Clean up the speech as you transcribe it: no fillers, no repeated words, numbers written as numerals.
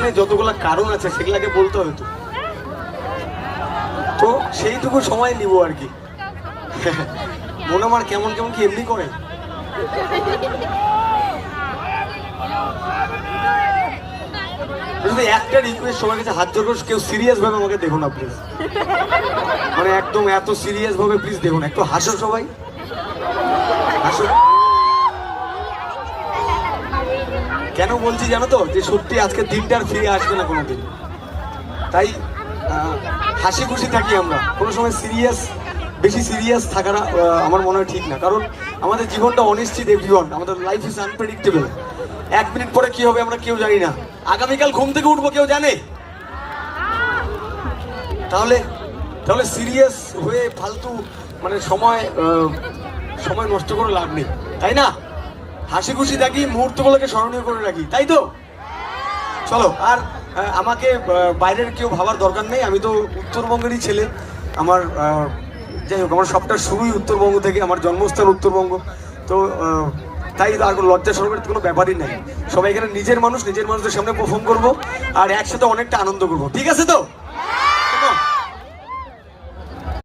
পিছনে যতগুলো কারণ আছে সেগুলাকে বলতে হতো, তো সেইটুকু সময় নিব আর কি। মনে আমার কেমন কেমন কি এমনি করে। একটা রিকোয়েস্ট সবার কাছে হাত জোর করে, কেউ সিরিয়াস ভাবে আমাকে দেখো না প্লিজ, মানে একদম এত সিরিয়াস ভাবে প্লিজ দেখো না, একটু হাসো সবাই, হাসো। কেন বলছি জানো তো, যে সত্যি আজকের দিনটা আর ফিরে আসবে না কোনোদিন, তাই হাসি খুশি থাকি আমরা, কোনো সময় বেশি সিরিয়াস থাকাটা আমার মনে হয় ঠিক না, কারণ আমাদের জীবনটা অনিশ্চিত এভরিওয়ান, আমাদের লাইফ ইজ আনপ্রেডিক্টেবল। 1 মিনিট পরে কি হবে আমরা কেউ জানি না, আগামীকাল ঘুম থেকে উঠবো কেউ জানে? তাহলে সিরিয়াস হয়ে ফালতু মানে সময় নষ্ট করে লাভ নেই, তাই না? হাসি খুশি থাকি, মুহূর্তগুলোকে স্মরণীয় করে রাখি, তাই তো? চলো, আর আমাকে বাইরের কেউ ভাবার দরকার নেই, আমি তো উত্তরবঙ্গেরই ছেলে। আমার যাই হোক, আমার সবটা শুরুই উত্তরবঙ্গ থেকে, আমার জন্মস্থান উত্তরবঙ্গ, তো তাই আর লজ্জা শরমের কোনো ব্যাপারই নাই। সবাই এখানে নিজের মানুষদের সামনে পারফর্ম করবো আর একসাথে অনেকটা আনন্দ করবো, ঠিক আছে তো?